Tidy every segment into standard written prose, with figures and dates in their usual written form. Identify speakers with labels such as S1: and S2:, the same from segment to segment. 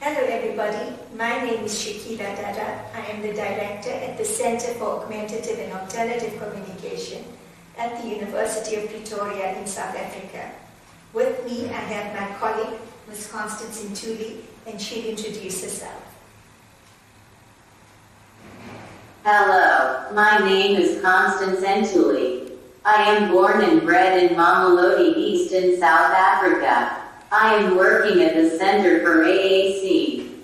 S1: Hello everybody, my name is Shakila Dada. I am the Director at the Center for Augmentative and Alternative Communication at the University of Prétoria in South Africa. With me I have my colleague, Ms. Constance Ntuli, and she'll introduce herself.
S2: Hello, my name is Constance Ntuli. I am born and bred in Mamelodi East in South Africa. I am working at the Center for AAC.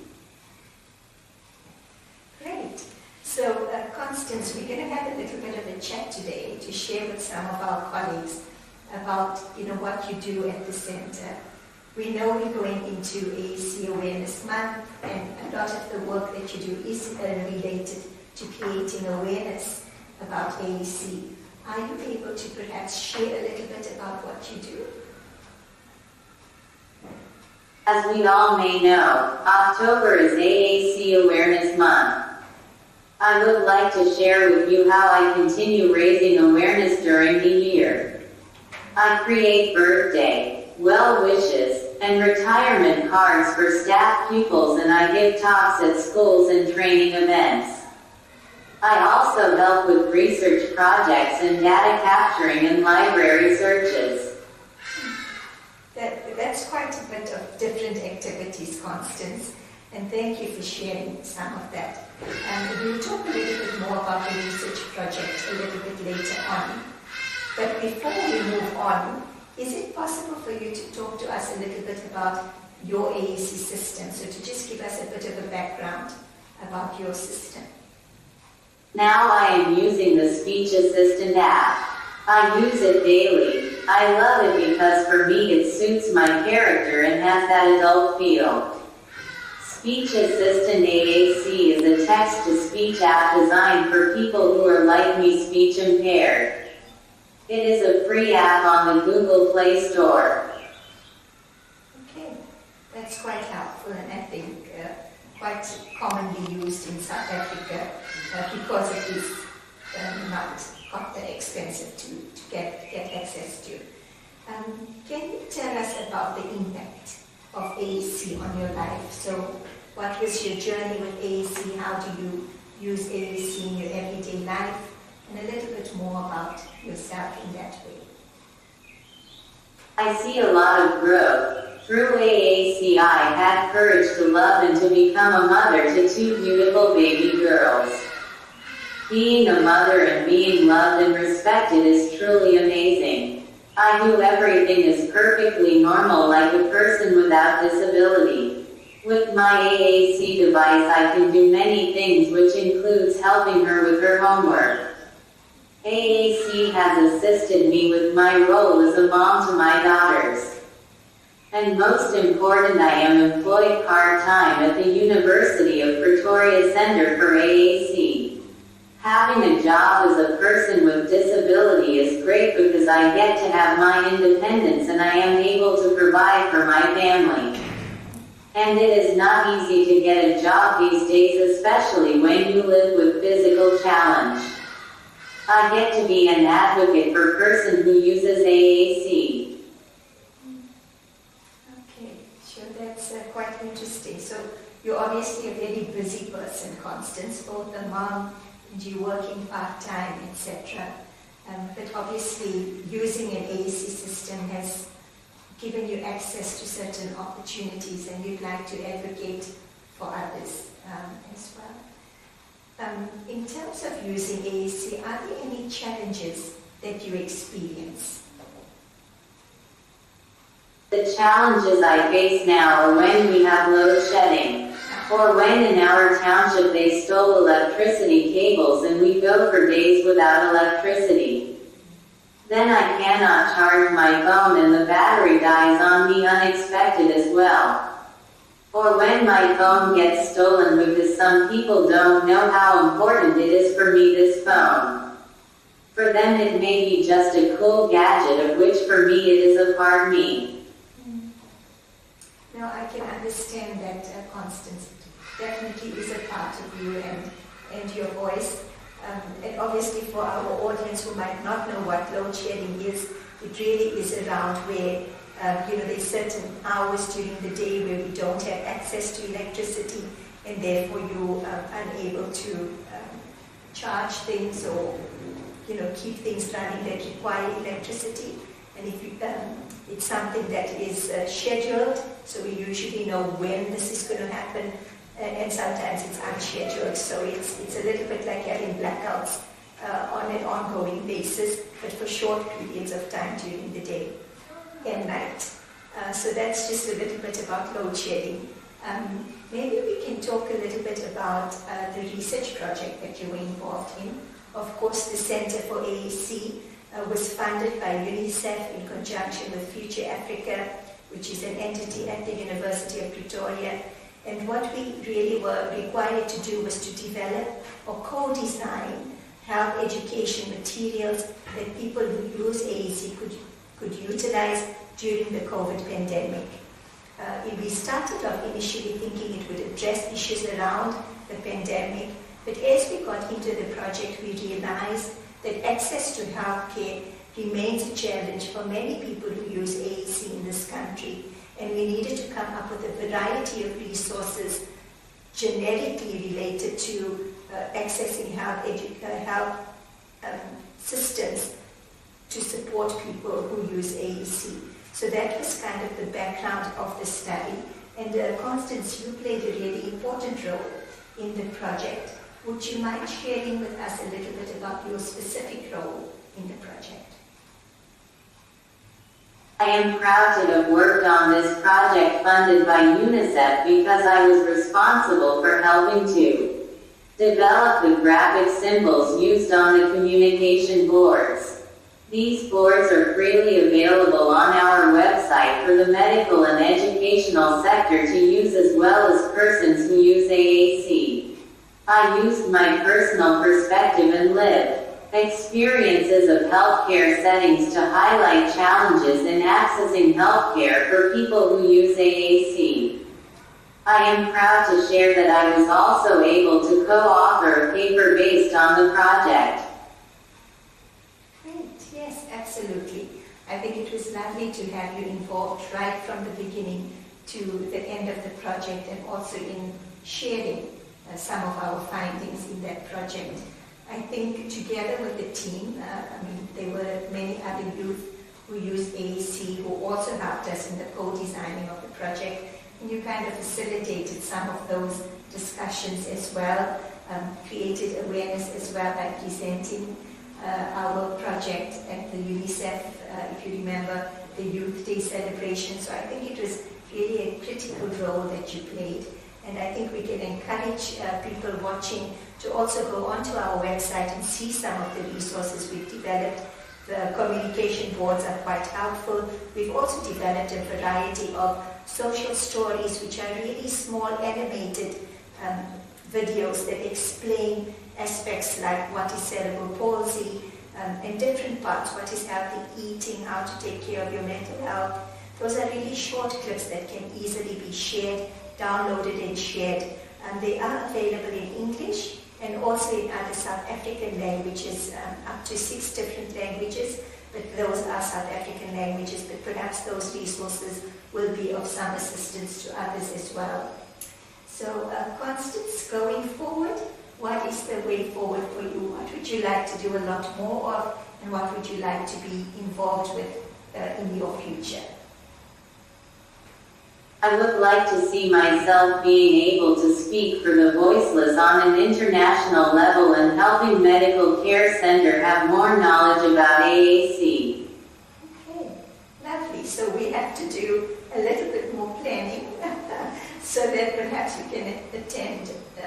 S1: Great. So, Constance, we're going to have a little bit of a chat today to share with some of our colleagues about, what you do at the center. We know we're going into AAC Awareness Month, and a lot of the work that you do is related to creating awareness about AAC. Are you able to perhaps share a little bit about what you do?
S2: As we all may know, October is AAC Awareness Month. I would like to share with you how I continue raising awareness during the year. I create birthday, well wishes, and retirement cards for staff pupils, and I give talks at schools and training events. I also help with research projects and data capturing and library searches.
S1: That's quite a bit of different activities, Constance, and thank you for sharing some of that. We'll talk a little bit more about the research project a little bit later on. But before we move on, is it possible for you to talk to us a little bit about your AAC system? So to just give us a bit of a background about your system.
S2: Now I am using the Speech Assistant app. I use it daily. I love it because for me it suits my character and has that adult feel. Speech Assistant AAC is a text-to-speech app designed for people who are like me, speech impaired. It is a free app on the Google Play Store.
S1: Okay, that's quite helpful, and I think quite commonly used in South Africa because it is not that expensive to get access to. Can you tell us about the impact of AAC on your life? So what was your journey with AAC? How do you use AAC in your everyday life? And a little bit more about yourself in that way.
S2: I see a lot of growth. Through AAC I had courage to love and to become a mother to two beautiful baby girls. Being a mother and being loved and respected is truly amazing. I do everything is perfectly normal like a person without disability. With my AAC device I can do many things, which includes helping her with her homework. AAC has assisted me with my role as a mom to my daughters. And most important, I am employed part-time at the University of Prétoria Center for AAC. Having a job as a person with disability is great because I get to have my independence and I am able to provide for my family. And it is not easy to get a job these days, especially when you live with physical challenge. I get to be an advocate for a person who uses AAC.
S1: Okay, sure, that's quite interesting. So you're obviously a very busy person, Constance, both a mom and you working part-time, etc. But obviously using an AAC system has given you access to certain opportunities, and you'd like to advocate for others as well. In terms of using AAC, are there any challenges that you experience?
S2: The challenges I face now are when we have load shedding, or when in our township they stole electricity cables and we go for days without electricity. Then I cannot charge my phone and the battery dies on me unexpected as well. Or when my phone gets stolen because some people don't know how important it is for me, this phone. For them it may be just a cool gadget, of which for me it is a part me.
S1: No, I can understand that, Constance. Definitely is a part of you and your voice. And obviously for our audience who might not know what load shedding is, it really is around where There's certain hours during the day where we don't have access to electricity, and therefore you are unable to charge things or keep things running that require electricity. And if it's something that is scheduled, so we usually know when this is going to happen, and sometimes it's unscheduled, so it's a little bit like having blackouts on an ongoing basis, but for short periods of time during the day and night. So that's just a little bit about load shedding. Maybe we can talk a little bit about the research project that you were involved in. Of course, the Center for AAC was funded by UNICEF in conjunction with Future Africa, which is an entity at the University of Pretoria. And what we really were required to do was to develop or co-design health education materials that people who use AAC could utilize during the COVID pandemic. We started off initially thinking it would address issues around the pandemic, but as we got into the project, we realized that access to healthcare remains a challenge for many people who use AAC in this country, and we needed to come up with a variety of resources generically related to accessing health systems to support people who use AAC. So that was kind of the background of the study. And Constance, you played a really important role in the project. Would you mind sharing with us a little bit about your specific role in the project?
S2: I am proud to have worked on this project funded by UNICEF because I was responsible for helping to develop the graphic symbols used on the communication boards. These boards are freely available on our website for the medical and educational sector to use, as well as persons who use AAC. I used my personal perspective and lived experiences of healthcare settings to highlight challenges in accessing healthcare for people who use AAC. I am proud to share that I was also able to co-author a paper based on the project.
S1: Great, yes, absolutely. I think it was lovely to have you involved right from the beginning to the end of the project, and also in sharing some of our findings in that project. I think together with the team, there were many other youth who used AAC who also helped us in the co-designing of the project, and you kind of facilitated some of those discussions as well, created awareness as well by presenting our project at the UNICEF, if you remember, the Youth Day celebration. So I think it was really a critical role that you played. And I think we can encourage people watching to also go onto our website and see some of the resources we've developed. The communication boards are quite helpful. We've also developed a variety of social stories, which are really small animated videos that explain aspects like what is cerebral palsy and different parts, what is healthy eating, how to take care of your mental health. Those are really short clips that can easily be shared, downloaded and shared. They are available in English and also in other South African languages, up to 6 different languages, but those are South African languages, but perhaps those resources will be of some assistance to others as well. So Constance, going forward, what is the way forward for you? What would you like to do a lot more of, and what would you like to be involved with in your future?
S2: I would like to see myself being able to speak for the voiceless on an international level and helping medical care center have more knowledge about AAC.
S1: Okay, lovely. So we have to do a little bit more planning so that perhaps we can attend